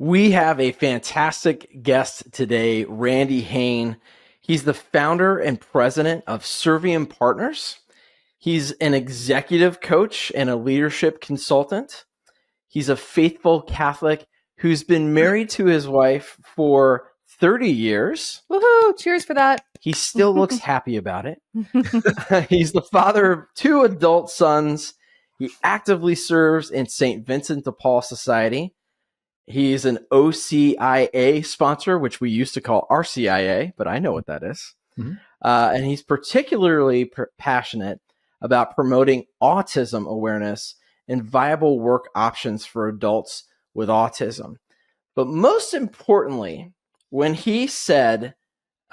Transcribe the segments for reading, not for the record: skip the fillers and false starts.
We have a fantastic guest today, Randy Hain. He's the founder and president of Servium Partners. He's an executive coach and a leadership consultant. He's a faithful Catholic who's been married to his wife for 30 years. Woohoo! Cheers for that. He still looks happy about it. He's the father of 2 adult sons. He actively serves in St. Vincent de Paul Society. He's an OCIA sponsor, which we used to call RCIA, but I know what that is. Mm-hmm. And he's particularly passionate about promoting autism awareness and viable work options for adults with autism. But most importantly, when he said,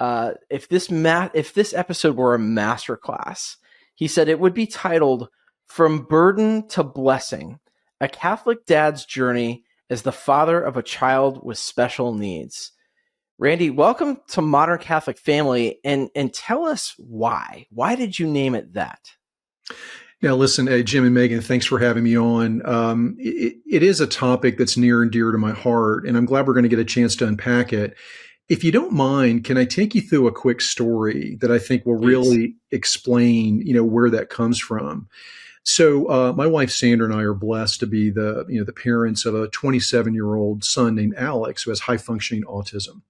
if this episode were a masterclass, he said it would be titled "From Burden to Blessing: A Catholic Dad's Journey as the Father of a Child with Special Needs." Randy, welcome to Modern Catholic Family, and tell us why. Why did you name it that? Now, listen, Jim and Meghan, thanks for having me on. It is a topic that's near and dear to my heart, and I'm glad we're going to get a chance to unpack it. If you don't mind, can I take you through a quick story that I think will really explain, where that comes from? So my wife Sandra and I are blessed to be the parents of a 27-year-old son named Alex who has high functioning autism.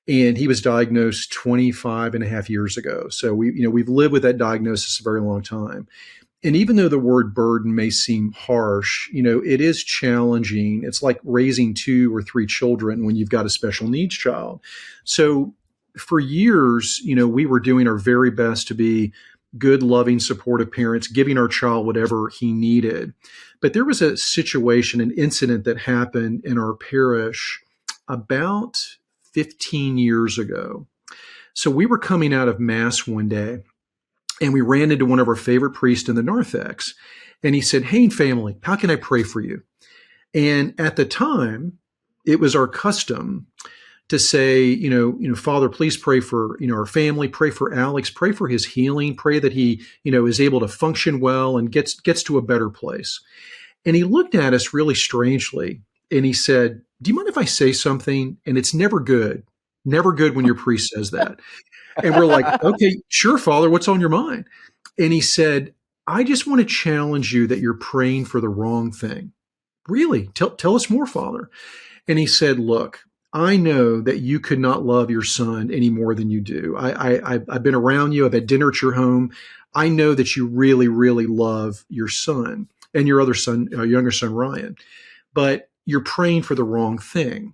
And he was diagnosed 25 and a half years ago. So we've lived with that diagnosis a very long time. And even though the word burden may seem harsh, it is challenging. It's like raising 2 or 3 children when you've got a special needs child. So for years, we were doing our very best to be good, loving, supportive parents, giving our child whatever he needed. But there was a situation, an incident that happened in our parish about 15 years ago. So we were coming out of Mass one day, and we ran into one of our favorite priests in the narthex. And he said, "Hain family, how can I pray for you?" And at the time, it was our custom to say, Father, please pray for, our family, pray for Alex, pray for his healing, pray that he, is able to function well and gets to a better place. And he looked at us really strangely and he said, "Do you mind if I say something?" And it's never good when your priest says that. And we're like, "Okay, sure, Father, what's on your mind?" And he said, "I just want to challenge you that you're praying for the wrong thing." "Really? Tell us more, Father." And he said, "Look, I know that you could not love your son any more than you do. I've been around you. I've had dinner at your home. I know that you really, really love your son and your other son, younger son, Ryan, but you're praying for the wrong thing.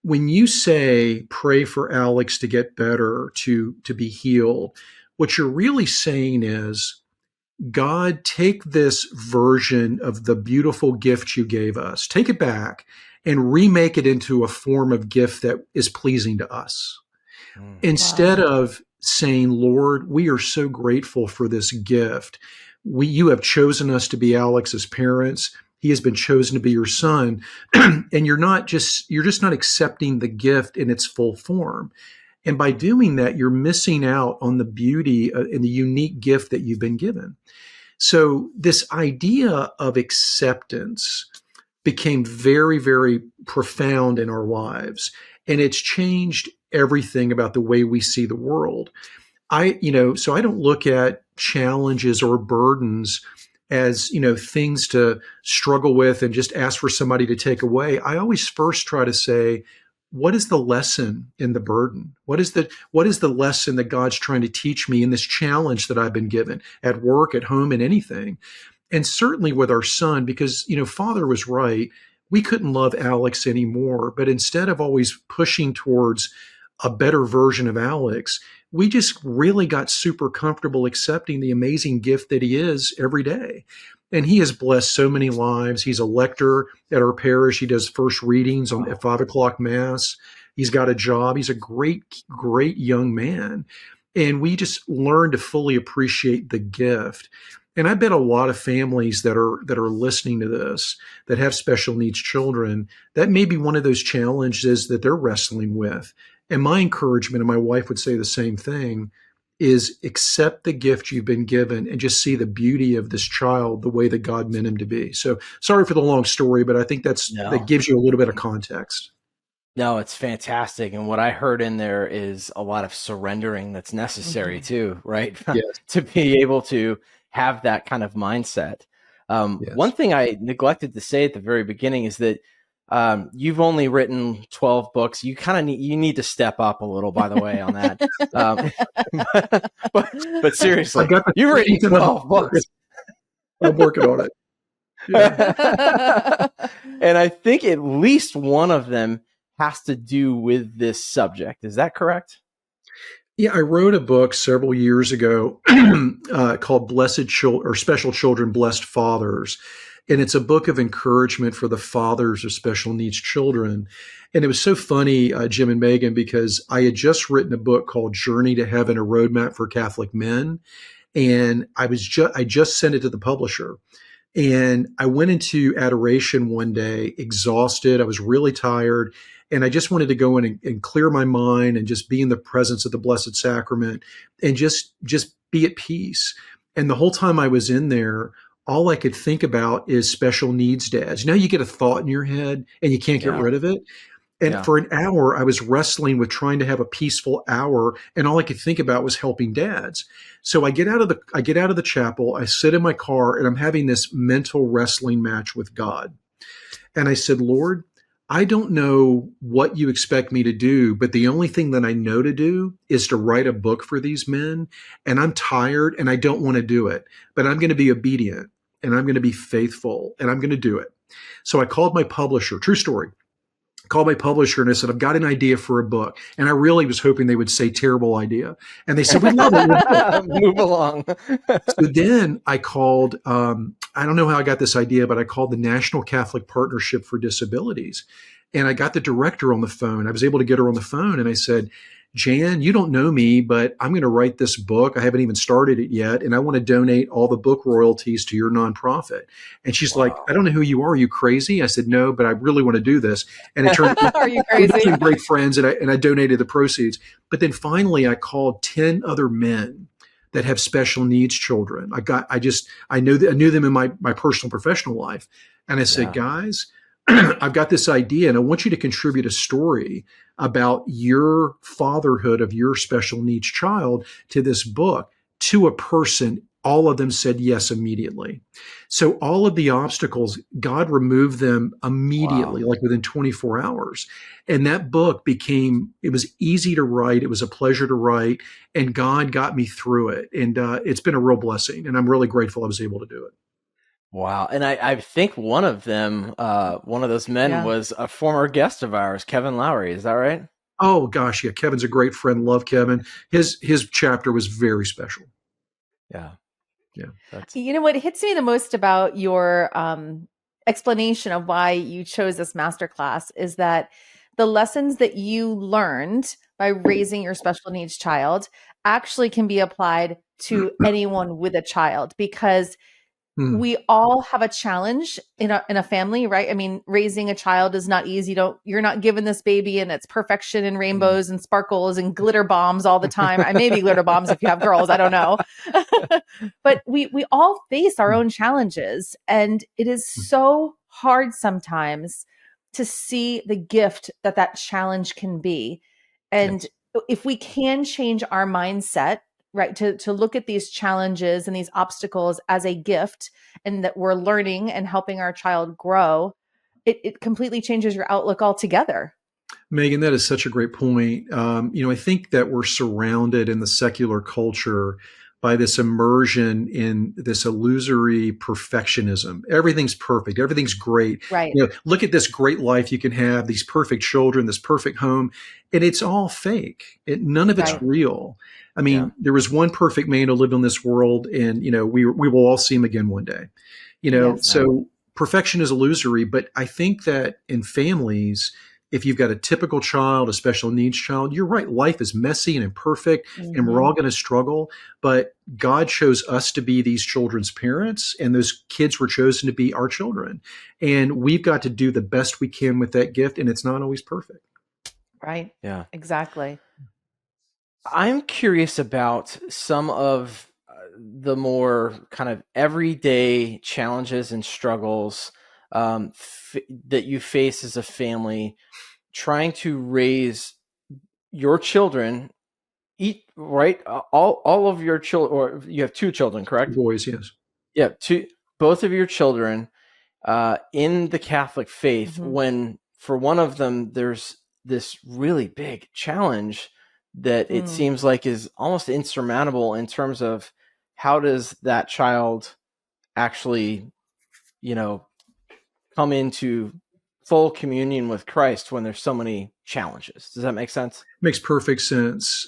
When you say pray for Alex to get better, to be healed, what you're really saying is, God, take this version of the beautiful gift you gave us, take it back and remake it into a form of gift that is pleasing to us. Instead of saying, Lord, we are so grateful for this gift. You have chosen us to be Alex's parents. He has been chosen to be your son. And you're just not accepting the gift in its full form. And by doing that, you're missing out on the beauty and the unique gift that you've been given. So this idea of acceptance became very, very profound in our lives. And it's changed everything about the way we see the world. So I don't look at challenges or burdens as, things to struggle with and just ask for somebody to take away. I always first try to say, what is the lesson in the burden? What is the lesson that God's trying to teach me in this challenge that I've been given at work, at home, and anything? And certainly with our son, because, Father was right. We couldn't love Alex anymore. But instead of always pushing towards a better version of Alex, we just really got super comfortable accepting the amazing gift that he is every day. And he has blessed so many lives. He's a lector at our parish. He does first readings at 5:00 Mass. He's got a job. He's a great, great young man. And we just learn to fully appreciate the gift. And I bet a lot of families that are listening to this, that have special needs children, that may be one of those challenges that they're wrestling with. And my encouragement, and my wife would say the same thing, is accept the gift you've been given and just see the beauty of this child the way that God meant him to be. So sorry for the long story, but I think that gives you a little bit of context. No, it's fantastic. And what I heard in there is a lot of surrendering that's necessary Mhm. too, right? Yes, To be able to have that kind of mindset. One yes. thing I neglected to say at the very beginning is that you've only written 12 books. You kind of need to step up a little, by the way, on that. Um, but I've seriously, got the you've written 13th in the hopper. 12 books. I'm working on it. Yeah. And I think at least one of them has to do with this subject. Is that correct? Yeah, I wrote a book several years ago called "Blessed Children" or "Special Children, Blessed Fathers," and it's a book of encouragement for the fathers of special needs children. And it was so funny, Jim and Megan, because I had just written a book called "Journey to Heaven: A Roadmap for Catholic Men," and I just sent it to the publisher. And I went into adoration one day, exhausted. I was really tired. And I just wanted to go in and clear my mind and just be in the presence of the Blessed Sacrament and just be at peace. And the whole time I was in there, all I could think about is special needs dads. You know, you get a thought in your head and you can't get Yeah. rid of it. And Yeah. for an hour, I was wrestling with trying to have a peaceful hour, and all I could think about was helping dads. So I get out of the chapel, I sit in my car, and I'm having this mental wrestling match with God. And I said, Lord, I don't know what you expect me to do, but the only thing that I know to do is to write a book for these men. And I'm tired and I don't want to do it, but I'm going to be obedient and I'm going to be faithful and I'm going to do it. So I called my publisher, true story, called my publisher and I said, I've got an idea for a book. And I really was hoping they would say terrible idea. And they said, we love it. We'll do it. Move along. So then I called, I don't know how I got this idea, but I called the National Catholic Partnership for Disabilities. And I got the director on the phone. I was able to get her on the phone. And I said, Jan, you don't know me, but I'm going to write this book. I haven't even started it yet. And I want to donate all the book royalties to your nonprofit. And she's like, I Wow. don't know who you are. Are you crazy? I said, no, but I really want to do this. And it turned out Are you we crazy? became great friends and I donated the proceeds. But then finally I called 10 other men that have special needs children. I knew them in my personal professional life. And I said, Yeah. guys, I've got this idea and I want you to contribute a story about your fatherhood of your special needs child to this book to a person. All of them said yes immediately. So all of the obstacles, God removed them immediately, Wow. like within 24 hours. And that book it was easy to write. It was a pleasure to write. And God got me through it. And it's been a real blessing. And I'm really grateful I was able to do it. Wow. And I think one of them, one of those men Yeah. was a former guest of ours, Kevin Lowry. Is that right? Oh gosh, yeah. Kevin's a great friend. Love Kevin. His chapter was very special. Yeah. Yeah. That's You know what hits me the most about your explanation of why you chose this masterclass is that the lessons that you learned by raising your special needs child actually can be applied to anyone with a child because Hmm. we all have a challenge in a family, right? I mean, raising a child is not easy. You're not given this baby and it's perfection and rainbows and sparkles and glitter bombs all the time. I maybe glitter bombs if you have girls, I don't know. But we all face our own challenges and it is so hard sometimes to see the gift that that challenge can be. And Yes. if we can change our mindset, right, to look at these challenges and these obstacles as a gift and that we're learning and helping our child grow, it completely changes your outlook altogether. Megan, that is such a great point. I think that we're surrounded in the secular culture by this immersion in this illusory perfectionism. Everything's perfect. Everything's great. Right. Look at this great life you can have, these perfect children, this perfect home, and it's all fake. None of it's Right. real. I Yeah. mean, there was one perfect man who lived on this world, and we will all see him again one day. Yes. So perfection is illusory, but I think that in families, if you've got a typical child, a special needs child, you're right. Life is messy and imperfect, and we're all going to struggle. But God chose us to be these children's parents, and those kids were chosen to be our children. And we've got to do the best we can with that gift, and it's not always perfect. Right. Yeah. Exactly. I'm curious about some of the more kind of everyday challenges and struggles that you face as a family trying to raise your children, right? All of your children, or you have two children, correct? Boys, yes. Yeah, both of your children in the Catholic faith, when for one of them there's this really big challenge that it seems like is almost insurmountable in terms of how does that child actually, come into full communion with Christ when there's so many challenges. Does that make sense? Makes perfect sense.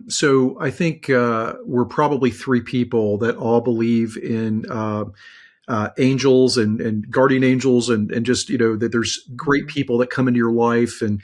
So I think we're probably three people that all believe in angels and guardian angels, and just, that there's great people that come into your life. And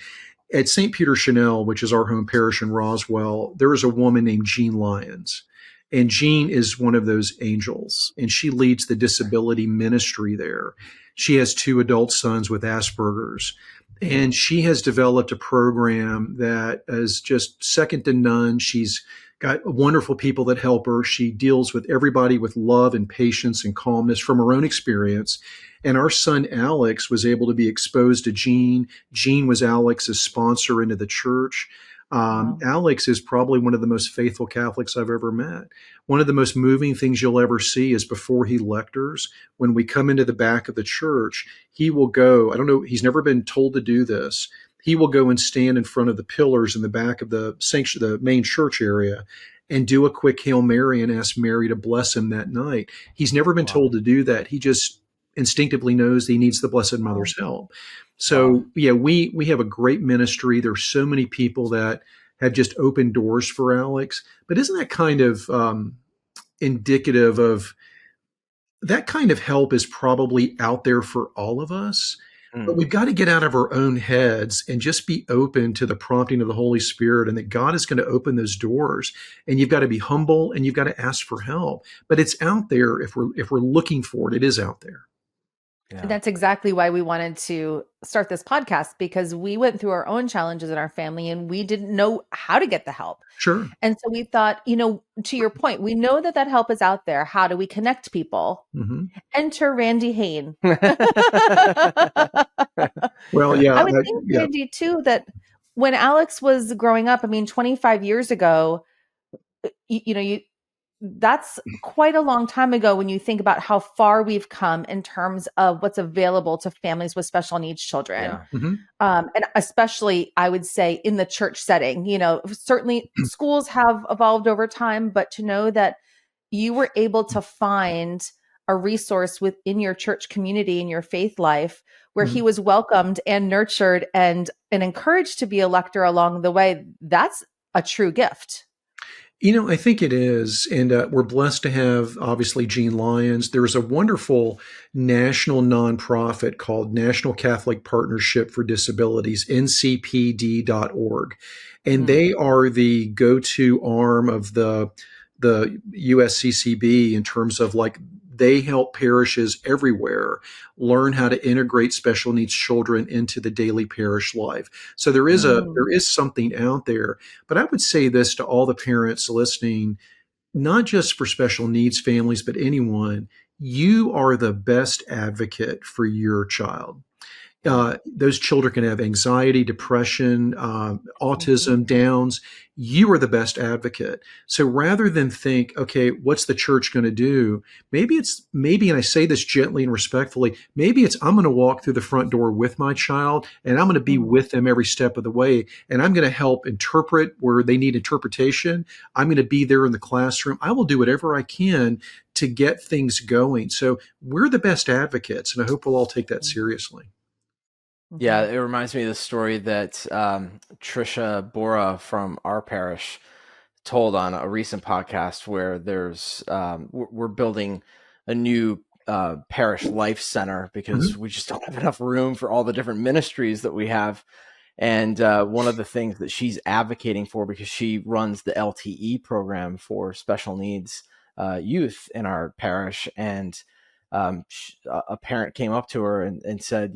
at St. Peter Chanel, which is our home parish in Roswell, there is a woman named Jean Lyons. And Jean is one of those angels, and she leads the disability ministry there. She has two adult sons with Asperger's, and she has developed a program that is just second to none. She's got wonderful people that help her. She deals with everybody with love and patience and calmness from her own experience. And our son, Alex, was able to be exposed to Jean. Jean was Alex's sponsor into the church. Wow. Alex is probably one of the most faithful Catholics I've ever met. One of the most moving things you'll ever see is before he lectors, when we come into the back of the church, he will go, I don't know, he's never been told to do this. He will go and stand in front of the pillars in the back of the main church area, and do a quick Hail Mary and ask Mary to bless him that night. He's never been told to do that. He just instinctively knows that he needs the Blessed Mother's help. So yeah, we have a great ministry. There's so many people that have just opened doors for Alex. But isn't that kind of indicative of that kind of help is probably out there for all of us? But we've got to get out of our own heads and just be open to the prompting of the Holy Spirit, and that God is going to open those doors. And you've got to be humble, and you've got to ask for help. But it's out there if we're looking for it. It is out there. Yeah. That's exactly why we wanted to start this podcast, because we went through our own challenges in our family and we didn't know how to get the help. Sure. And so we thought, to your point, we know that help is out there. How do we connect people? Enter Randy Hain. Well, yeah. I would think, Randy, too, that when Alex was growing up, 25 years ago, that's quite a long time ago when you think about how far we've come in terms of what's available to families with special needs children. Yeah. And especially, I would say, in the church setting, certainly schools have evolved over time, but to know that you were able to find a resource within your church community, in your faith life, where he was welcomed and nurtured and encouraged to be a lector along the way, that's a true gift. I think it is. And we're blessed to have, obviously, Jean Lyons. There's a wonderful national nonprofit called National Catholic Partnership for Disabilities, ncpd.org. And they are the go-to arm of the USCCB in terms of they help parishes everywhere learn how to integrate special needs children into the daily parish life. So there is something out there. But I would say this to all the parents listening, not just for special needs families, but anyone: you are the best advocate for your child. Those children can have anxiety, depression, autism, Downs. You are the best advocate. So rather than think, okay, what's the church going to do? Maybe, and I say this gently and respectfully, maybe it's, I'm going to walk through the front door with my child, and I'm going to be with them every step of the way. And I'm going to help interpret where they need interpretation. I'm going to be there in the classroom. I will do whatever I can to get things going. So we're the best advocates, and I hope we'll all take that seriously. Yeah, it reminds me of the story that Trisha Bora from our parish told on a recent podcast, where we're building a new parish life center because we just don't have enough room for all the different ministries that we have. And one of the things that she's advocating for, because she runs the LTE program for special needs youth in our parish, and a parent came up to her and said,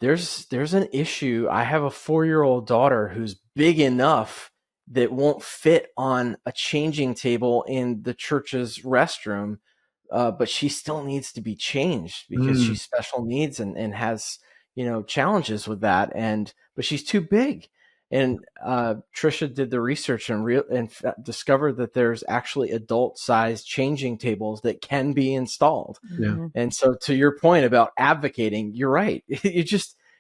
there's an issue. I have a 4-year-old daughter who's big enough that won't fit on a changing table in the church's restroom, but she still needs to be changed because she's special needs and has, challenges with that, but she's too big. And Trisha did the research and discovered that there's actually adult-sized changing tables that can be installed. Yeah. And so, to your point about advocating, you're right.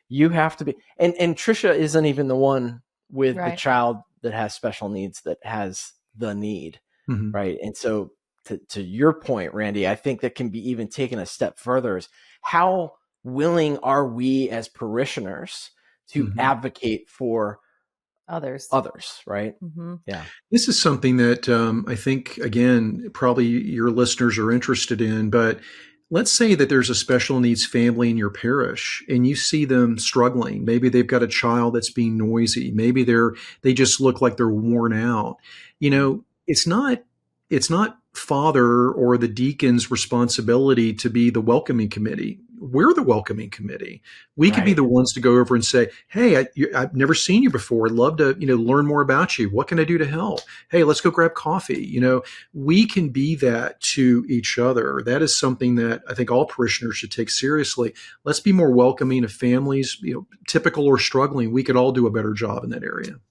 You have to be. And Trisha isn't even the one with the child that has special needs that has the need, right? And so, to your point, Randy, I think that can be even taken a step further. Is how willing are we as parishioners to advocate for others, right? Yeah. This is something that I think, again, probably your listeners are interested in, but let's say that there's a special needs family in your parish and you see them struggling. Maybe they've got a child that's being noisy. Maybe they just look like they're worn out. It's not father or the deacon's responsibility to be the welcoming committee. We're the welcoming committee. We could be the ones to go over and say, hey, I've never seen you before. I'd love to, learn more about you. What can I do to help? Hey, let's go grab coffee. We can be that to each other. That is something that I think all parishioners should take seriously. Let's be more welcoming of families, typical or struggling. We could all do a better job in that area.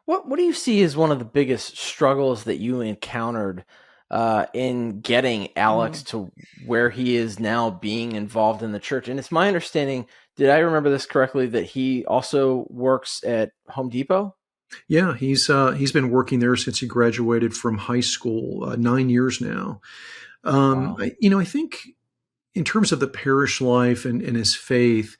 What do you see as one of the biggest struggles that you encountered in getting Alex to where he is now, being involved in the church? And it's my understanding, did I remember this correctly, that he also works at Home Depot? Yeah, he's been working there since he graduated from high school, 9 years now. Wow. I think in terms of the parish life and his faith,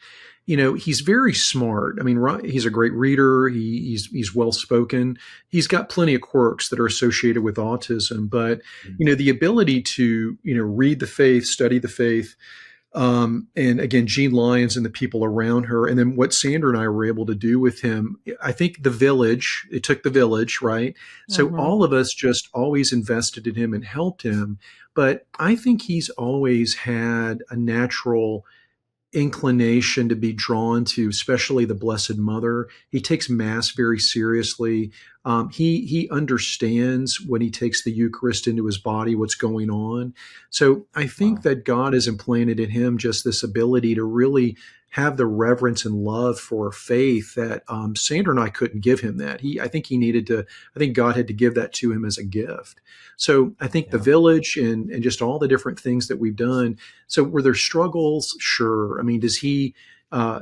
he's very smart. I mean, he's a great reader. He's well-spoken. He's got plenty of quirks that are associated with autism, but, the ability to, read the faith, study the faith, and again, Jean Lyons and the people around her. And then what Sandra and I were able to do with him, I think it took the village, right? So all of us just always invested in him and helped him. But I think he's always had a natural inclination to be drawn to, especially the Blessed Mother. He takes Mass very seriously. He understands when he takes the Eucharist into his body what's going on. So I think that God has implanted in him just this ability to really have the reverence and love for faith that Sandra and I couldn't give him that. I think God had to give that to him as a gift. So I think the village and just all the different things that we've done. So were there struggles? Sure. I mean, does he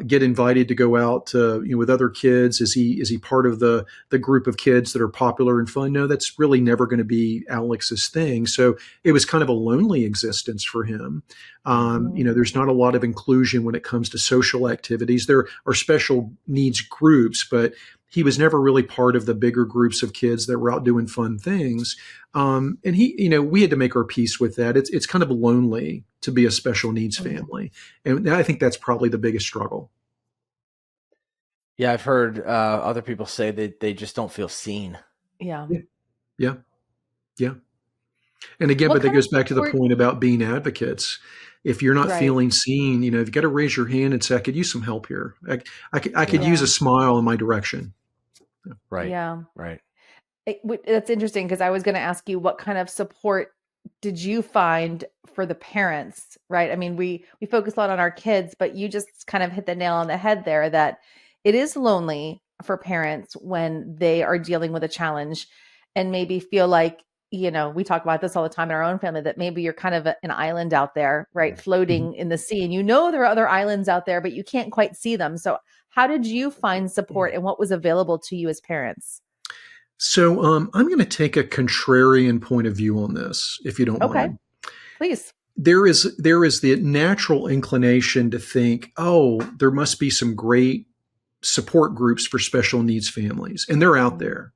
get invited to go out with other kids? Is he part of the group of kids that are popular and fun? No, that's really never going to be Alex's thing. So it was kind of a lonely existence for him. There's not a lot of inclusion when it comes to social activities. There are special needs groups, but he was never really part of the bigger groups of kids that were out doing fun things. And we had to make our peace with that. It's kind of lonely to be a special needs family. And I think that's probably the biggest struggle. Yeah, I've heard other people say that they just don't feel seen. Yeah. And again, but that goes back to the point about being advocates. If you're not feeling seen, you've got to raise your hand and say, I could use some help here. I could use a smile in my direction. Right. Yeah. Right. That's interesting, because I was going to ask you, what kind of support did you find for the parents, right? I mean, we focus a lot on our kids, but you just kind of hit the nail on the head there, that it is lonely for parents when they are dealing with a challenge and maybe feel like, we talk about this all the time in our own family, that maybe you're kind of an island out there, right? Floating in the sea, and there are other islands out there, but you can't quite see them. So how did you find support, and what was available to you as parents? So I'm going to take a contrarian point of view on this, if you don't mind. Please. There is the natural inclination to think, there must be some great support groups for special needs families, and they're out there.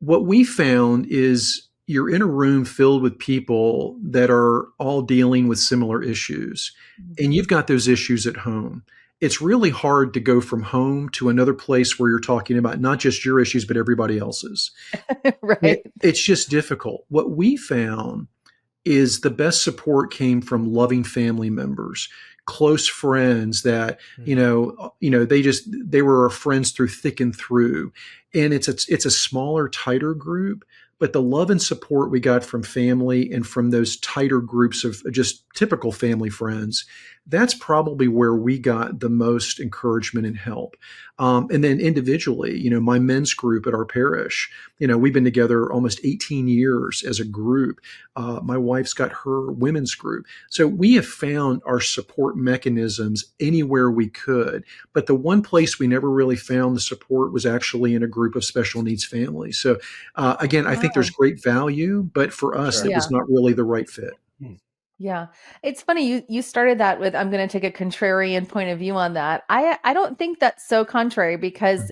What we found is you're in a room filled with people that are all dealing with similar issues, and you've got those issues at home. It's really hard to go from home to another place where you're talking about not just your issues, but everybody else's. Right. It's just difficult. What we found is the best support came from loving family members, close friends that, they were our friends through thick and through. And it's a smaller, tighter group, but the love and support we got from family and from those tighter groups of just typical family friends, that's probably where we got the most encouragement and help. And then individually, my men's group at our parish, we've been together almost 18 years as a group. My wife's got her women's group. So we have found our support mechanisms anywhere we could. But the one place we never really found the support was actually in a group of special needs families. So again, I think there's Wow. great value, but for us, Sure. it was not really the right fit. Yeah. It's funny you started that with I'm going to take a contrarian point of view on that. I don't think that's so contrary because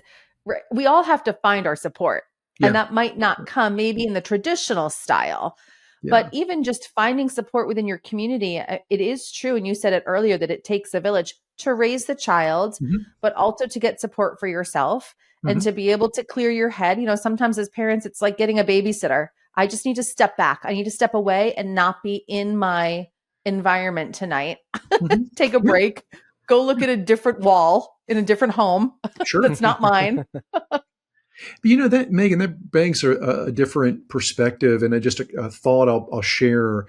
we all have to find our support. And Yeah. that might not come maybe in the traditional style. But Yeah. even just finding support within your community, it is true and you said it earlier that it takes a village to raise the child, Hmm. but also to get support for yourself and Hmm. to be able to clear your head. Sometimes as parents it's like getting a babysitter. I just need to step back. I need to step away and not be in my environment tonight. Hmm. Take a Yeah, break, go look at a different wall in a different home sure. that's not mine. But that, Megan, that begs a different perspective and just a thought I'll share.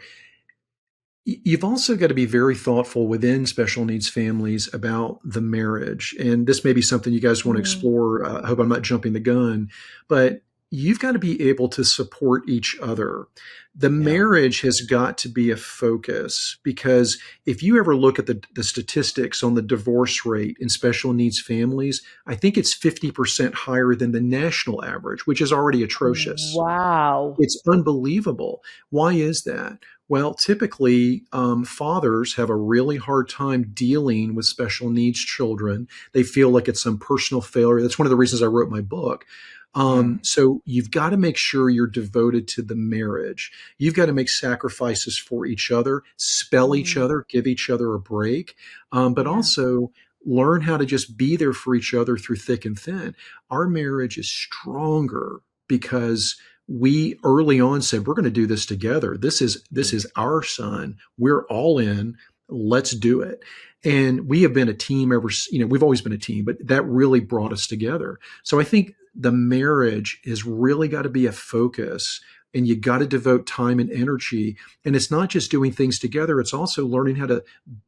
You've also got to be very thoughtful within special needs families about the marriage. And this may be something you guys want to Mm, explore. I hope I'm not jumping the gun, but you've got to be able to support each other. The Yeah. marriage has got to be a focus because if you ever look at the statistics on the divorce rate in special needs families, I think it's 50% higher than the national average, which is already atrocious. wow. It's unbelievable. Why is that? Well, typically, fathers have a really hard time dealing with special needs children. They feel like it's some personal failure. That's one of the reasons I wrote my book. Mm. So you've got to make sure you're devoted to the marriage. You've got to make sacrifices for each other, spell each Mm, other, give each other a break, but yeah. also learn how to just be there for each other through thick and thin. Our marriage is stronger because we early on said we're going to do this together. This is our son. We're all in. Let's do it. And we have been a team we've always been a team, but that really brought us together. So I think the marriage has really got to be a focus and you got to devote time and energy. And it's not just doing things together. It's also learning how to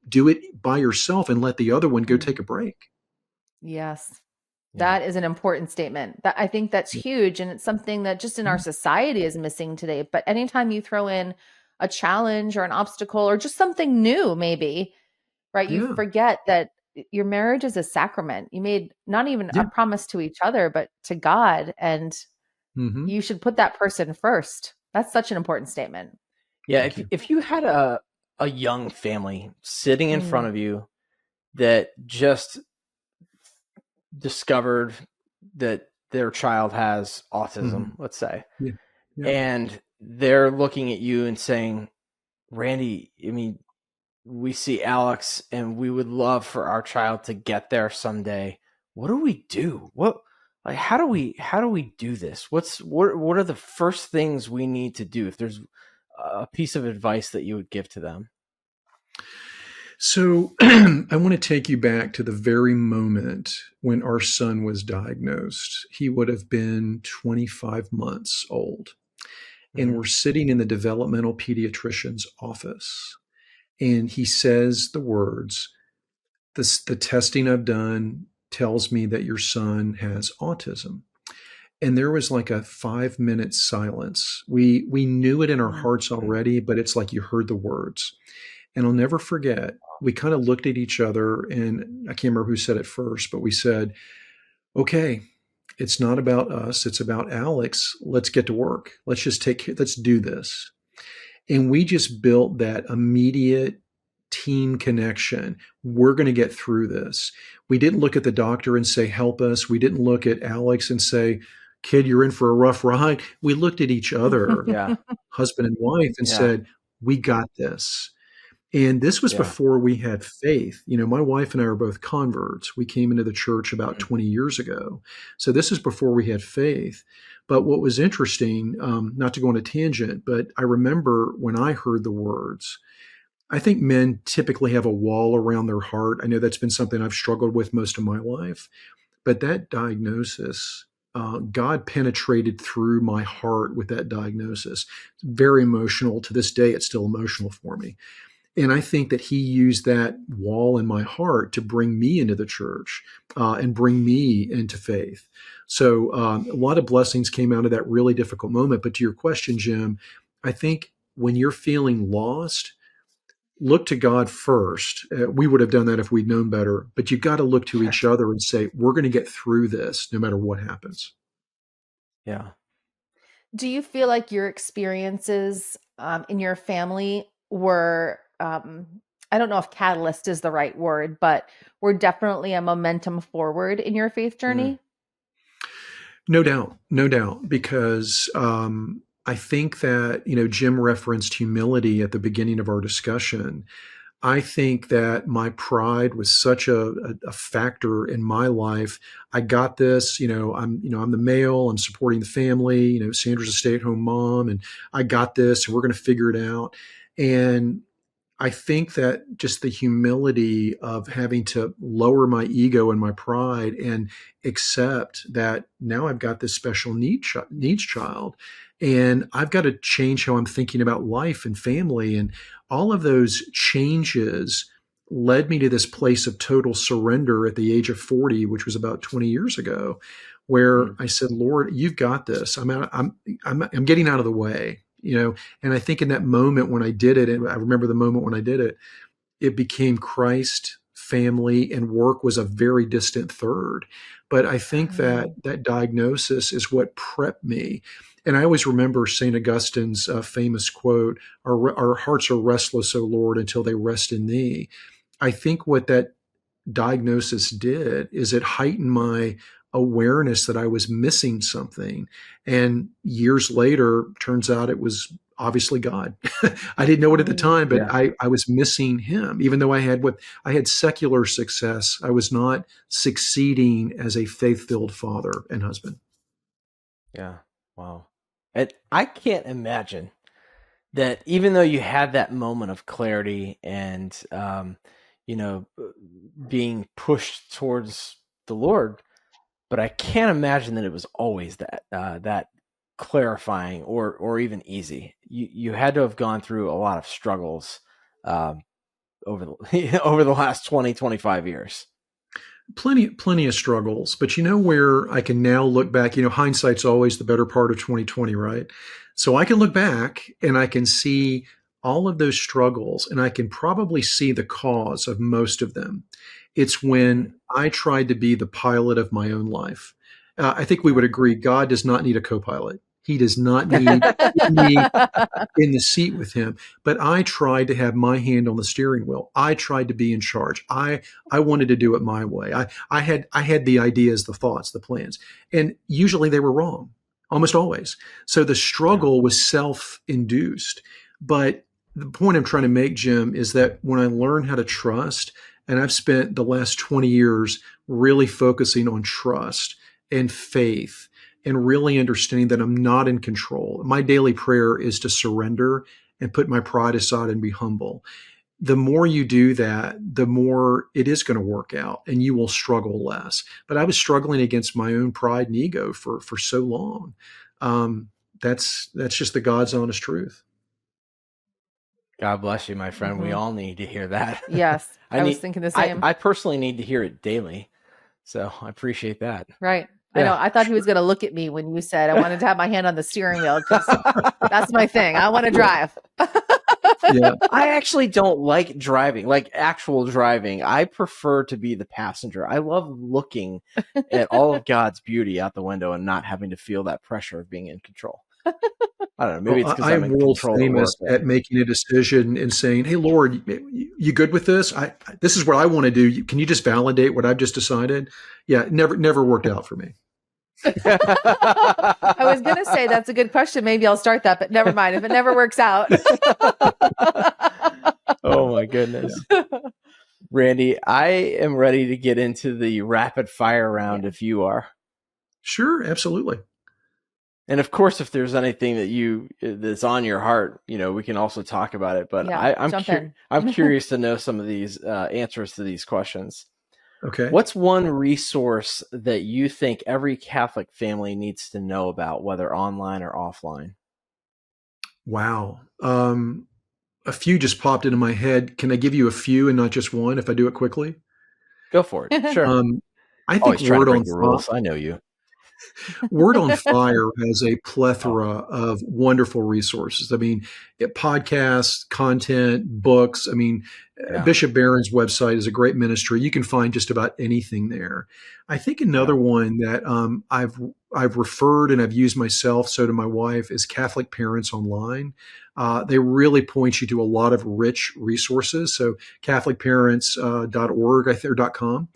do it by yourself and let the other one go take Mm, a break. yes. Yeah. That is an important statement. That I think that's Yeah. huge and it's something that just in our Mhm. society is missing today. But anytime you throw in a challenge or an obstacle or just something new maybe, right? You Yeah. forget that your marriage is a sacrament. You made not even a Yeah. promise to each other, but to God and Hmm. you should put that person first. That's such an important statement. Yeah. Thank If you. if you had a young family sitting in front Mm, of you that just discovered that their child has Hmm. autism, let's say, Yeah. Yeah. and they're looking at you and saying, Randy, I mean, we see Alex and we would love for our child to get there someday. What do we do? How do we do this? What are the first things we need to do if there's a piece of advice that you would give to them? So I want to take you back to the very moment when our son was diagnosed. He would have been 25 months old. And Hmm. we're sitting in the developmental pediatrician's office. And he says the words, the testing I've done tells me that your son has autism. And there was like a 5 minute silence. We knew it in our mm, hearts already, but it's like you heard the words. And I'll never forget, we kind of looked at each other, and I can't remember who said it first, but we said, okay, it's not about us, it's about Alex. Let's get to work. Let's do this. And we just built that immediate team connection. We're going to get through this. We didn't look at the doctor and say, help us. We didn't look at Alex and say, kid, you're in for a rough ride. We looked at each other, Yeah. husband and wife, and Yeah. said, we got this. And this was Yeah. before we had faith. My wife and I are both converts. We came into the church about Mm. 20 years ago. So this is before we had faith. But what was interesting, not to go on a tangent, but I remember when I heard the words, I think men typically have a wall around their heart. I know that's been something I've struggled with most of my life. But that diagnosis God penetrated through my heart with that diagnosis. It's very emotional. To this day, it's still emotional for me. And I think that he used that wall in my heart to bring me into the church and bring me into faith. So a lot of blessings came out of that really difficult moment. But to your question, Jim, I think when you're feeling lost, look to God first. We would have done that if we'd known better, but you got to look to each other and say, we're going to get through this no matter what happens. Yeah. Do you feel like your experiences in your family were, I don't know if catalyst is the right word, but were definitely a momentum forward in your faith journey? No doubt, because I think that, Jim referenced humility at the beginning of our discussion. I think that my pride was such a factor in my life. I got this, I'm the male, I'm supporting the family, Sandra's a stay-at-home mom, and I got this, and we're going to figure it out. And I think that just the humility of having to lower my ego and my pride and accept that now I've got this special needs child, and I've got to change how I'm thinking about life and family. And all of those changes led me to this place of total surrender at the age of 40, which was about 20 years ago, where I said, Lord, you've got this. I'm getting out of the way. And I think in that moment when I did it, and I remember the moment when I did it, it became Christ, family, and work was a very distant third. But I think that diagnosis is what prepped me. And I always remember St. Augustine's famous quote, our hearts are restless, O Lord, until they rest in thee. I think what that diagnosis did is it heightened my awareness that I was missing something. And years later, turns out it was obviously God. I didn't know it at the time, but I was missing him. Even though I had secular success, I was not succeeding as a faith-filled father and husband. Yeah. Wow. And I can't imagine that even though you had that moment of clarity and, being pushed towards the Lord, but I can't imagine that it was always that clarifying or even easy. You had to have gone through a lot of struggles over the last 20, 25 years. Plenty of struggles, but where I can now look back, hindsight's always the better part of 2020, right? So I can look back and I can see all of those struggles, and I can probably see the cause of most of them. It's when I tried to be the pilot of my own life. I think we would agree God does not need a co-pilot. He does not need me in the seat with him. But I tried to have my hand on the steering wheel. I tried to be in charge. I wanted to do it my way. I had the ideas, the thoughts, the plans, and usually they were wrong, almost always. So the struggle was self-induced. But the point I'm trying to make, Jim, is that when I learned how to trust, and I've spent the last 20 years really focusing on trust and faith and really understanding that I'm not in control. My daily prayer is to surrender and put my pride aside and be humble. The more you do that, the more it is going to work out and you will struggle less. But I was struggling against my own pride and ego for so long. That's just the God's honest truth. God bless you, my friend. Mm-hmm. We all need to hear that. Yes. I was thinking the same. I personally need to hear it daily. So I appreciate that. Right. I know. I thought he was going to look at me when you said I wanted to have my hand on the steering wheel because that's my thing. I want to drive. Yeah. I actually don't like driving, like actual driving. I prefer to be the passenger. I love looking at all of God's beauty out the window and not having to feel that pressure of being in control. I don't know. Maybe it's because I'm in world control famous at making a decision and saying, "Hey, Lord, you good with this? This is what I want to do. Can you just validate what I've just decided?" Yeah, it never worked out for me. I was going to say that's a good question. Maybe I'll start that, but never mind. If it never works out. Oh my goodness. Randy, I am ready to get into the rapid fire round if you are. Sure, absolutely. And of course, if there's anything that's on your heart, we can also talk about it. But I'm curious to know some of these answers to these questions. Okay. What's one resource that you think every Catholic family needs to know about, whether online or offline? Wow. A few just popped into my head. Can I give you a few and not just one if I do it quickly? Go for it. Sure. Um, I think Always trying to break the rules. I know you. Word on Fire has a Oh, plethora of wonderful resources. I mean, podcasts, content, books. I mean, yeah. Bishop Barron's website is a great ministry. You can find just about anything there. I think another one that I've referred and I've used myself, so to my wife, is Catholic Parents Online. They really point you to a lot of rich resources. So CatholicParents.org, I think, or .com.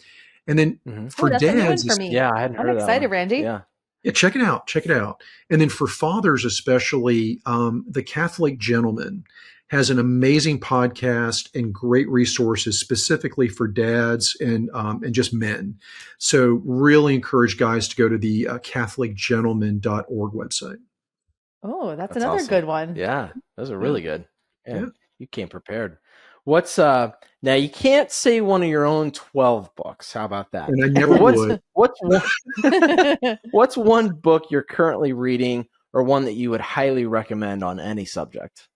And then for that's a new one dads, for me. Yeah, I hadn't I'm heard of that excited, one. Randy. Yeah. yeah, check it out. Check it out. And then for fathers, especially, the Catholic Gentleman has an amazing podcast and great resources specifically for dads and just men. So really encourage guys to go to the CatholicGentleman.org website. Oh, that's That's another awesome. good one. Yeah, those are really good. Yeah. You came prepared. What's now you can't say one of your own 12 books. How about that? And I never would. What's one book you're currently reading or one that you would highly recommend on any subject?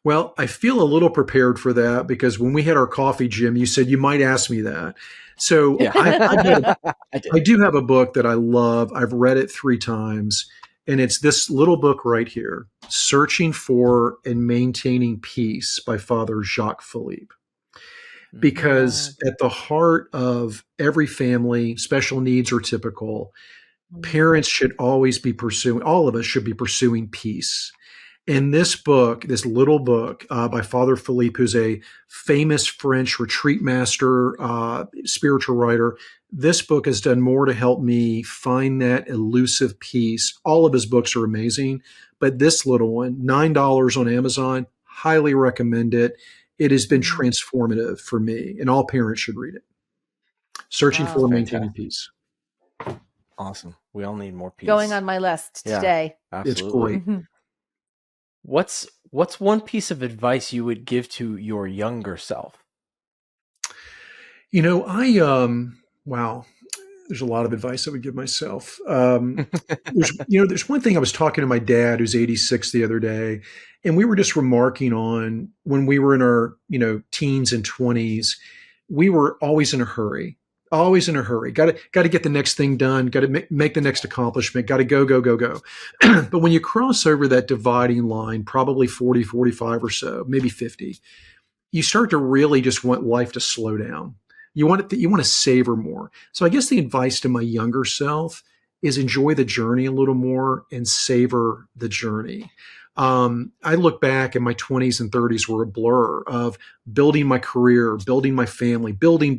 Well, I feel a little prepared for that because when we had our coffee, Jim, you said you might ask me that. So Yeah. I do have a book that I love. I've read it 3 times, and it's this little book right here, Searching for and Maintaining Peace by Father Jacques Philippe. Because at the heart of every family, special needs are typical. Parents should always be pursuing, all of us should be pursuing peace. In this book, this little book by Father Philippe, who's a famous French retreat master, spiritual writer, this book has done more to help me find that elusive peace. All of his books are amazing, but this little one, $9 on Amazon, highly recommend it. It has been transformative for me, and all parents should read it. Searching for Maintaining Peace. Awesome. We all need more peace. Going on my list today. Absolutely. It's great. What's one piece of advice you would give to your younger self? You know, wow, there's a lot of advice I would give myself. There's one thing. I was talking to my dad, who's 86, the other day, and we were just remarking on when we were in our, teens and 20s, we were always in a hurry. Always in a hurry. Got to get the next thing done. Got to make the next accomplishment. Got to go, go, go, go. But when you cross over that dividing line, probably 40, 45 or so, maybe 50, you start to really just want life to slow down. You want to savor more. So I guess the advice to my younger self is enjoy the journey a little more and savor the journey. I look back and my 20s and 30s were a blur of building my career, building my family, building.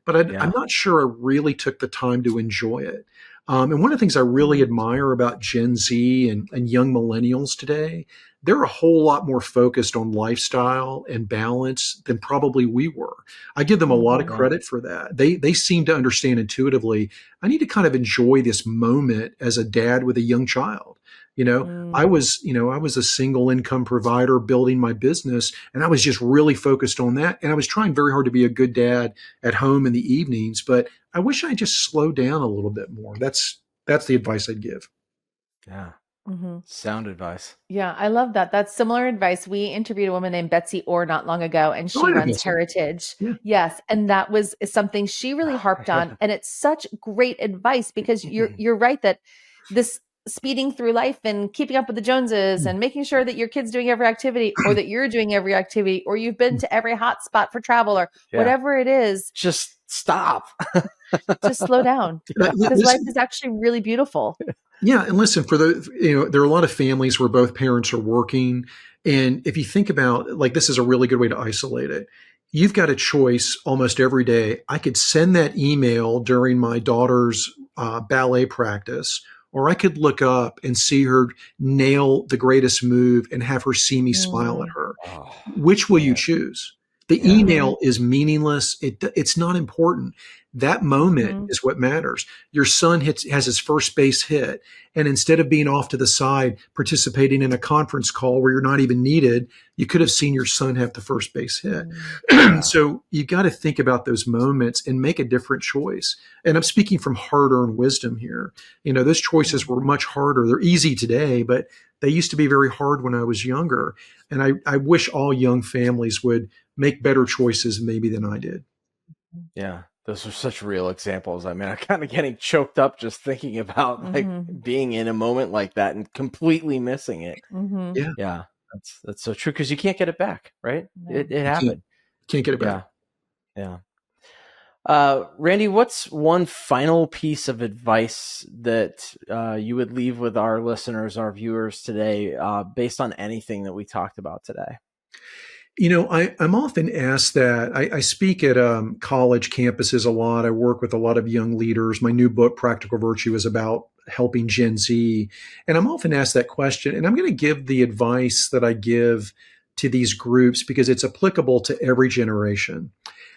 But I'm not sure I really took the time to enjoy it. And one of the things I really admire about Gen Z and young millennials today, they're a whole lot more focused on lifestyle and balance than probably we were. I give them a lot of credit for that. They seem to understand intuitively, I need to kind of enjoy this moment as a dad with a young child. I was a single income provider building my business, and I was just really focused on that. And I was trying very hard to be a good dad at home in the evenings, but I wish I just slowed down a little bit more. That's the advice I'd give. Yeah. Sound advice. Yeah, I love that. That's similar advice. We interviewed a woman named Betsy Orr not long ago, and she runs Heritage. Yeah. Yes, and that was something she really harped on, and it's such great advice because you're right that this speeding through life and keeping up with the Joneses and making sure that your kid's doing every activity or that you're doing every activity or you've been to every hot spot for travel or whatever it is. Just stop. Just slow down because life is actually really beautiful. Yeah. And listen, there are a lot of families where both parents are working. And if you think about this is a really good way to isolate it. You've got a choice almost every day. I could send that email during my daughter's ballet practice, or I could look up and see her nail the greatest move and have her see me smile at her. Which will you choose? The email is meaningless. It's not important. That moment Mm-hmm. is what matters. Your son has his first base hit. And instead of being off to the side, participating in a conference call where you're not even needed, you could have seen your son have the first base hit. Yeah. So you got to think about those moments and make a different choice. And I'm speaking from hard-earned wisdom here. Those choices were much harder. They're easy today, but they used to be very hard when I was younger. And I wish all young families would make better choices maybe than I did. Yeah. Those are such real examples. I mean, I'm kind of getting choked up just thinking about like being in a moment like that and completely missing it. Mm-hmm. Yeah. Yeah. That's so true, because you can't get it back, right? No. It happened. Can't get it back. Yeah. Randy, what's one final piece of advice that you would leave with our listeners, our viewers today, based on anything that we talked about today? I'm often asked that. I speak at college campuses a lot. I work with a lot of young leaders. My new book, Practical Virtue, is about helping Gen Z. And I'm often asked that question. And I'm going to give the advice that I give to these groups because it's applicable to every generation.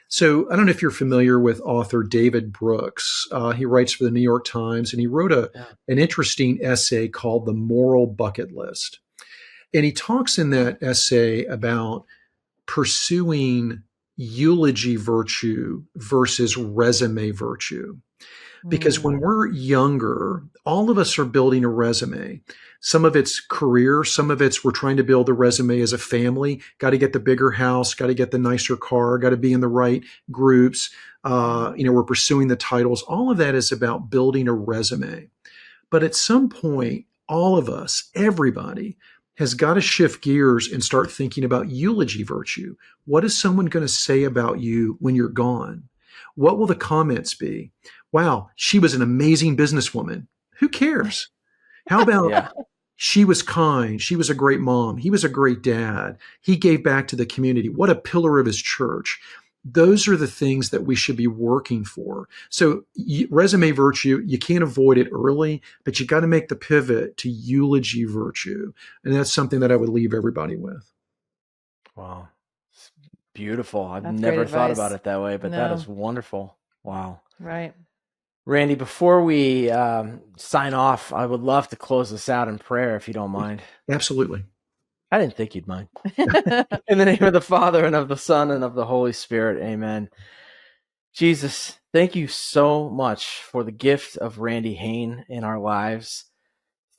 So I don't know if you're familiar with author David Brooks. He writes for the New York Times, and he wrote an interesting essay called The Moral Bucket List. And he talks in that essay about pursuing eulogy virtue versus resume virtue. Because when we're younger, all of us are building a resume. Some of it's career, some of it's we're trying to build a resume as a family, got to get the bigger house, got to get the nicer car, got to be in the right groups. We're pursuing the titles. All of that is about building a resume. But at some point, all of us, everybody, has got to shift gears and start thinking about eulogy virtue. What is someone going to say about you when you're gone? What will the comments be? Wow, she was an amazing businesswoman. Who cares? How about she was kind. She was a great mom. He was a great dad. He gave back to the community. What a pillar of his church. Those are the things that we should be working for. So resume virtue, you can't avoid it early, but you got to make the pivot to eulogy virtue. And that's something that I would leave everybody with. Wow. It's beautiful. I've That's never great thought advice. about it that way, but No. that is wonderful. Wow. Right. Randy, before we sign off, I would love to close this out in prayer, if you don't mind. Absolutely. I didn't think you'd mind. In the name of the Father, and of the Son, and of the Holy Spirit, amen. Jesus, thank you so much for the gift of Randy Hain in our lives.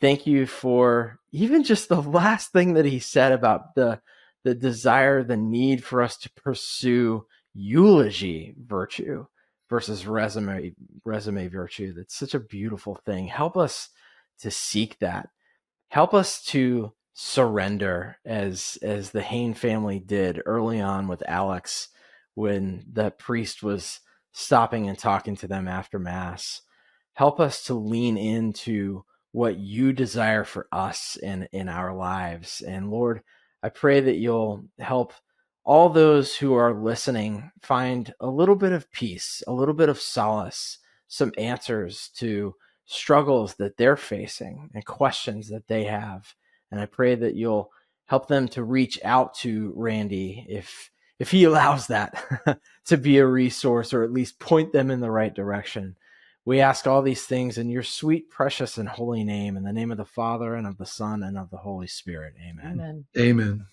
Thank you for even just the last thing that he said about the desire, the need for us to pursue eulogy virtue versus resume virtue. That's such a beautiful thing. Help us to seek that. Help us to surrender as the Hain family did early on with Alex when the priest was stopping and talking to them after Mass. Help us to lean into what you desire for us in our lives. And Lord, I pray that you'll help all those who are listening find a little bit of peace, a little bit of solace, some answers to struggles that they're facing and questions that they have. And I pray that you'll help them to reach out to Randy if he allows that to be a resource, or at least point them in the right direction. We ask all these things in your sweet, precious, and holy name, in the name of the Father, and of the Son, and of the Holy Spirit. Amen. Amen. Amen.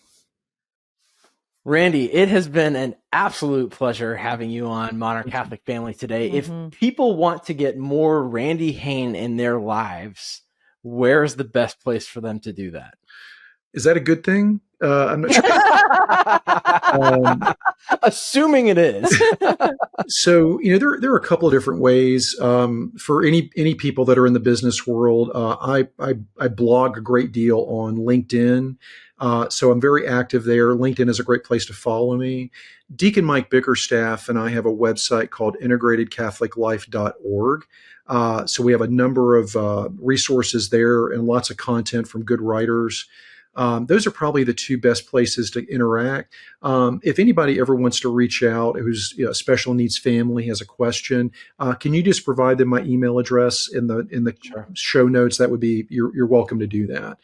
Randy, it has been an absolute pleasure having you on Modern Catholic Family today. If people want to get more Randy Hain in their lives, where's the best place for them to do that? Is that a good thing? I'm not sure. Assuming it is. So, there are a couple of different ways for any people that are in the business world. I blog a great deal on LinkedIn. So I'm very active there. LinkedIn is a great place to follow me. Deacon Mike Bickerstaff and I have a website called integratedcatholiclife.org. So we have a number of resources there and lots of content from good writers. Those are probably the two best places to interact. If anybody ever wants to reach out, who's a special needs family, has a question, can you just provide them my email address in the Sure. show notes? That would be, you're welcome to do that.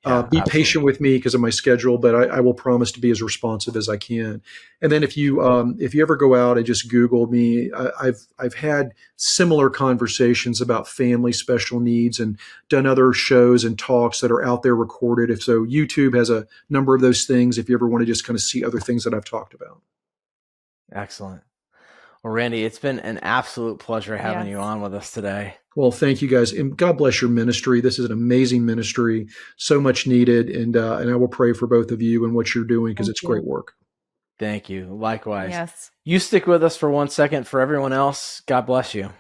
Be absolutely. patient with me because of my schedule, but I will promise to be as responsive as I can. And then if you ever go out and just Google me, I've had similar conversations about family special needs and done other shows and talks that are out there recorded. If so, YouTube has a number of those things. If you ever want to just kind of see other things that I've talked about. Excellent. Well, Randy, it's been an absolute pleasure having you on with us today. Well, thank you guys, and God bless your ministry. This is an amazing ministry, so much needed, and I will pray for both of you and what you're doing because it's great work. Thank you. Likewise. Yes. You stick with us for 1 second. For everyone else, God bless you.